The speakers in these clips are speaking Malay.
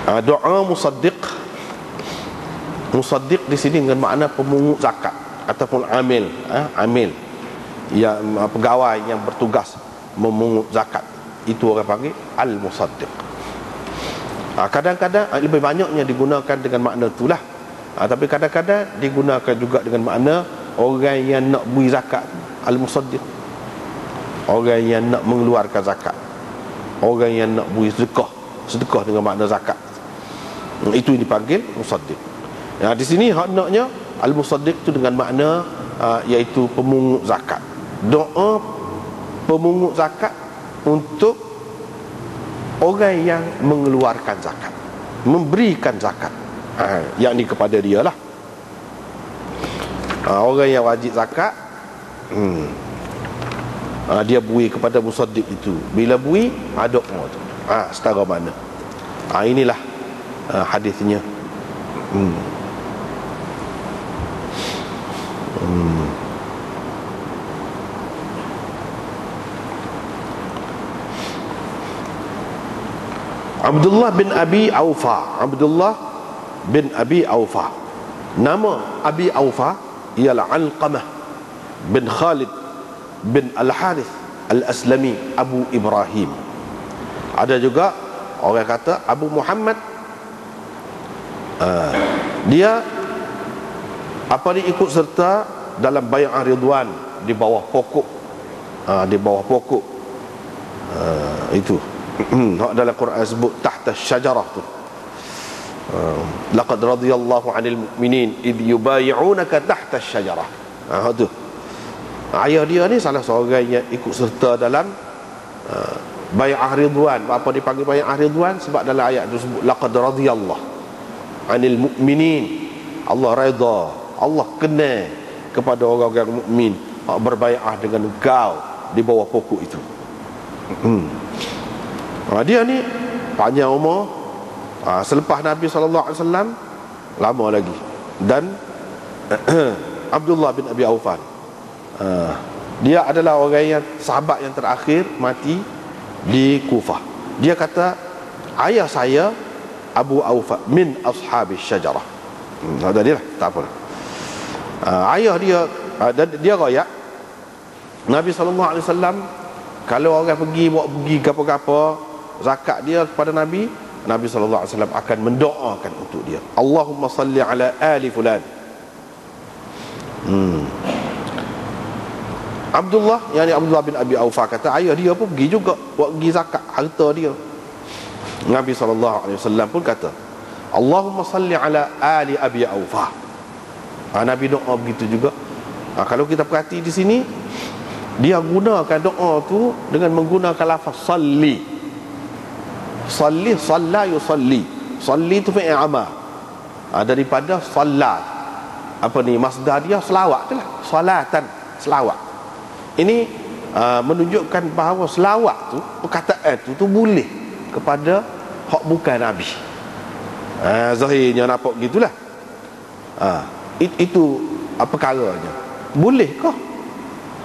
Doa musaddiq. Musaddiq di sini dengan makna pemungut zakat ataupun amil, amil yang pegawai yang bertugas memungut zakat, itu orang panggil al-musaddiq. Kadang-kadang lebih banyaknya digunakan dengan makna itulah. Tapi kadang-kadang digunakan juga dengan makna orang yang nak beri zakat, al-musaddiq. Orang yang nak mengeluarkan zakat, orang yang nak beri sedekah, sedekah dengan makna zakat, itu yang dipanggil musaddiq. Di sini haknya al-musaddiq itu dengan makna iaitu pemungut zakat. Doa pemungut zakat untuk orang yang mengeluarkan zakat, memberikan zakat, yakni kepada dia lah. Orang yang wajib zakat, dia beri kepada musaddiq itu. Bila beri, doa tu setara mana. Inilah hadisnya. Abdullah bin Abi Aufa. Abdullah bin Abi Aufa. Nama Abi Aufa ialah Alqamah bin Khalid bin Al-Harith Al-Aslami Abu Ibrahim. Ada juga orang kata Abu Muhammad. Dia ikut serta dalam bai'ah Ridwan di bawah pokok, di bawah pokok itu. Dalam Quran sebut tahta syajarah tu. Laqad radiyallahu 'anil mu'minin id yubay'unaka tahta syajarah. Tu. Ayah dia ni salah seorang yang ikut serta dalam bai'ah Ridwan. Apa dipanggil bai'ah Ridwan? Sebab dalam ayat tu sebut laqad radiyallahu 'anil mu'minin. Allah redha, Allah kenal kepada orang-orang mukmin berbai'ah dengan engkau di bawah pokok itu. Dia ni panjang umur, selepas Nabi SAW lama lagi. Dan Abdullah bin Abi Aufa, dia adalah orang yang sahabat yang terakhir mati di Kufah. Dia kata ayah saya Abu Aufa min ashabis syajarah. Dia lah, tak apa. Ayah dia, dia royak Nabi SAW kalau orang pergi bawa pergi apa-apa zakat dia kepada Nabi, Nabi SAW akan mendoakan untuk dia, Allahumma salli ala ali fulan. Abdullah, yakni Abdullah bin Abi Aufa kata ayah dia pun pergi juga bawa pergi zakat harta dia. Nabi SAW pun kata Allahumma salli ala ali Abi Aufa. Nabi doa begitu juga. Kalau kita perhati di sini, dia gunakan doa tu dengan menggunakan lafaz salli. Salli, salla yusalli. Salli tu fi'il amal, daripada salat. Masdar dia selawat tu lah. Salatan, selawat. Ini menunjukkan bahawa selawat tu, perkataan tu boleh kepada hak bukan Nabi. Zahirnya nampak gitulah. Itu perkaranya. Bolehkah?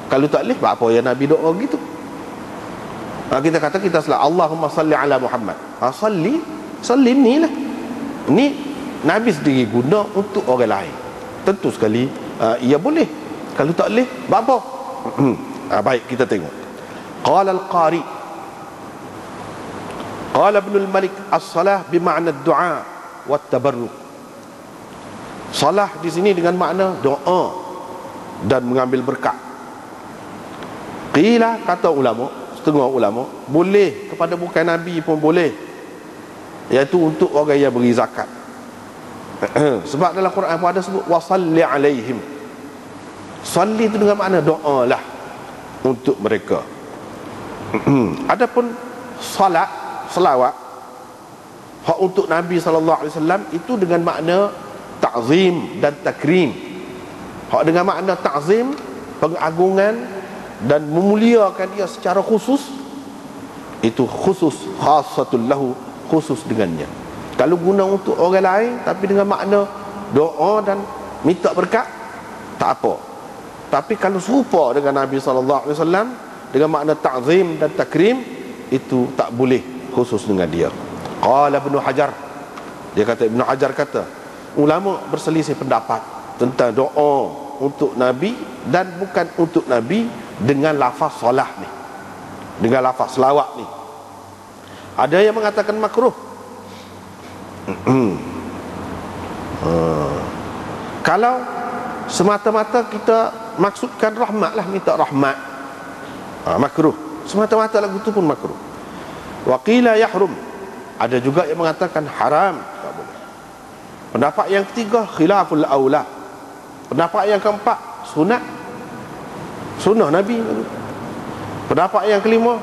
Kalau tak boleh, apa yang Nabi doa gitu? Kita kata kita salat Allahumma salli ala Muhammad. Salli ni lah. Ni Nabi sendiri guna untuk orang lain. Tentu sekali ia boleh. Kalau tak boleh, apa? Baik, kita tengok. Qala al-Qari, qala Ibn al-Malik, as-salah bima'na ad-du'a wa at-tabarruk. Salah di sini dengan makna doa dan mengambil berkat. Qila, kata ulama, setengah ulama, boleh kepada bukan Nabi pun boleh, iaitu untuk orang yang beri zakat. Sebab dalam Quran pun ada sebut wasalli alaihim. Salli itu dengan makna doa lah untuk mereka. Adapun salat, selawat hak untuk Nabi SAW itu dengan makna ta'zim dan takrim. Hak dengan makna ta'zim, pengagungan dan memuliakan dia secara khusus, itu khusus, khasatul lahu, khusus dengannya. Kalau guna untuk orang lain tapi dengan makna doa dan minta berkat, tak apa. Tapi kalau serupa dengan Nabi SAW dengan makna ta'zim dan takrim, itu tak boleh khusus dengan dia. Qala Ibn Hajar, Dia kata, Ibn Hajar kata, ulama berselisih pendapat tentang doa untuk Nabi dan bukan untuk Nabi dengan lafaz solah ni, dengan lafaz selawat ni. Ada yang mengatakan makruh. Kalau semata-mata kita maksudkan rahmat lah, minta rahmat, makruh. Semata-mata lagu tu pun makruh. Wa qila yahrum. Ada juga yang mengatakan haram, tak boleh. Pendapat yang ketiga, khilaful aula. Pendapat yang keempat, sunat, sunnah Nabi. Pendapat yang kelima,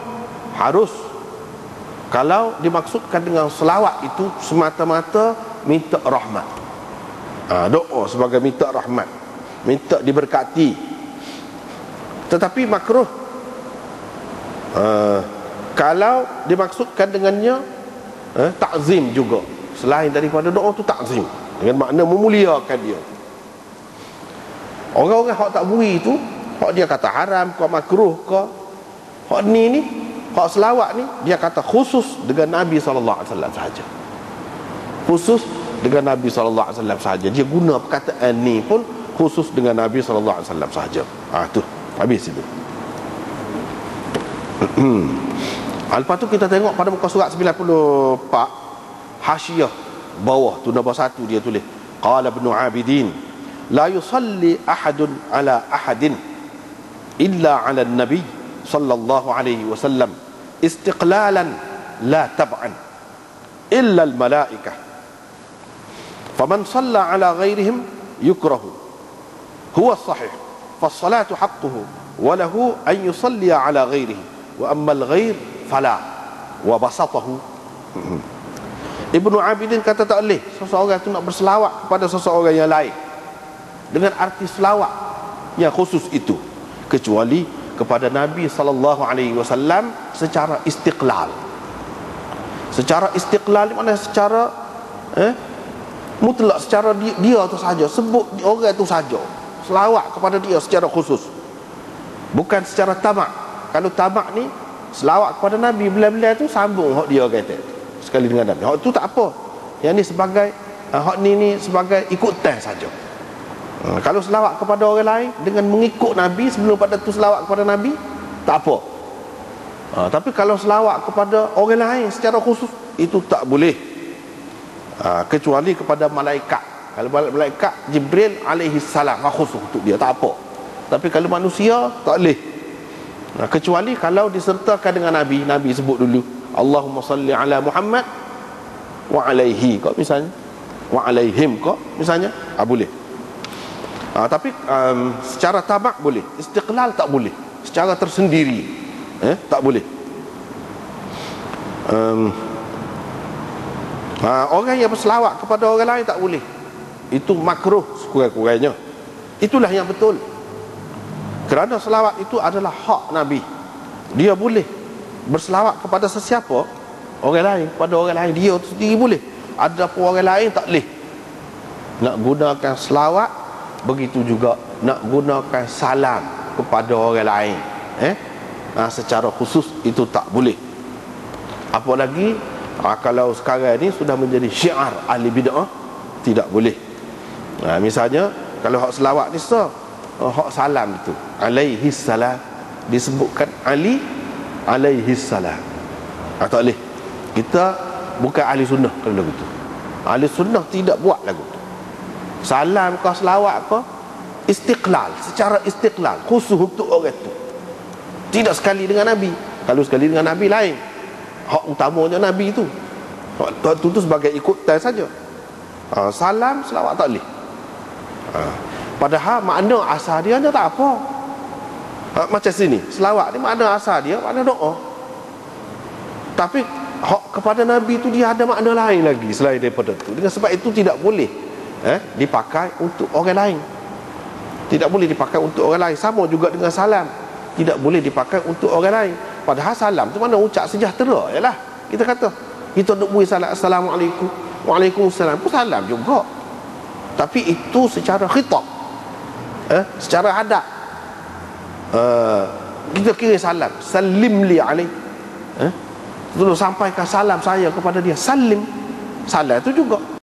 harus. Kalau dimaksudkan dengan selawat itu semata-mata minta rahmat, doa sebagai minta rahmat, minta diberkati. Tetapi makruh kalau dimaksudkan dengannya takzim juga. Selain daripada doa tu takzim, dengan makna memuliakan dia. Orang-orang hak tak bui tu, hak dia kata haram ke makruh ke, hak ni hak selawat ni, dia kata khusus dengan Nabi SAW sahaja. Khusus dengan Nabi SAW sahaja. Dia guna perkataan ni pun khusus dengan Nabi SAW sahaja. Tu habis itu. Lepas tu kita tengok pada muka surat 94, hasyiah bawah tu nombor 1 dia tulis, qala Ibn Abidin la yusalli ahadun ala ahadin illa ala nabi sallallahu alaihi wasallam istiqlalan la tab'an illa al malaikah faman salla ala ghairihim yukrahu huwa sahih fassalatu haqquhu wa lahu an yusalli ala ghairihi wa amma al ghair fala wa basatahu. Ibnu Abidin kata tak boleh seseorang tu nak berselawat kepada seseorang yang lain dengan arti selawat yang khusus itu, kecuali kepada Nabi SAW secara istiqlal. Secara istiqlal ni mana secara mutlak, secara dia tu saja, sebut orang tu saja, selawat kepada dia secara khusus, bukan secara tamak. Kalau tamak ni selawat kepada Nabi, bila-bila tu sambung hak dia kata sekali dengan Nabi, hak tu tak apa. Yang ni sebagai hak ni sebagai ikutan saja. Kalau selawat kepada orang lain dengan mengikut Nabi sebelum pada tu selawat kepada Nabi, tak apa. Tapi kalau selawat kepada orang lain secara khusus, itu tak boleh, kecuali kepada malaikat. Kalau malaikat Jibril alaihi salam khusus untuk dia, tak apa. Tapi kalau manusia tak boleh, kecuali kalau disertakan dengan Nabi. Nabi sebut dulu Allahumma salli ala Muhammad wa alaihi kok misalnya, wa alaihim kok misalnya, boleh. Tapi secara tamak boleh, istiqlal tak boleh, secara tersendiri tak boleh. Orang yang berselawat kepada orang lain tak boleh, itu makruh sekurang-kurangnya. Itulah yang betul, kerana selawat itu adalah hak Nabi. Dia boleh berselawat kepada sesiapa, orang lain, kepada orang lain, dia sendiri boleh. Ada pun orang lain tak boleh nak gunakan selawat. Begitu juga nak gunakan salam kepada orang lain secara khusus, itu tak boleh. Apalagi kalau sekarang ni sudah menjadi syiar ahli bid'ah, tidak boleh. Misalnya kalau hak selawat ni hak salam itu alaihi salam, disebutkan Ali alaihi salam, tak boleh. Kita bukan ahli sunnah kalau lagu tu. Ahli sunnah tidak buat lagu tu. Salam ke selawat ke istiqlal, secara istiqlal, khusus untuk orang tu, tidak sekali dengan Nabi. Kalau sekali dengan Nabi lain, hak utamanya Nabi tu, hak tu sebagai ikutan saja. Salam selawat tak boleh. Padahal makna asal dia tak apa. Macam sini selawat ni makna asal dia makna doa, tapi hak kepada Nabi tu dia ada makna lain lagi selain daripada tu. Dengan sebab itu tidak boleh dipakai untuk orang lain. Tidak boleh dipakai untuk orang lain. Sama juga dengan salam, tidak boleh dipakai untuk orang lain. Padahal salam tu mana ucap sejahtera, yalah. Kita kata kita duk bui salam, assalamualaikum, waalaikumsalam, pun salam juga. Tapi itu secara khitab, secara adab. Kita kira salam, salim li alaih, dulu sampaikan salam saya kepada dia, salim. Salam itu juga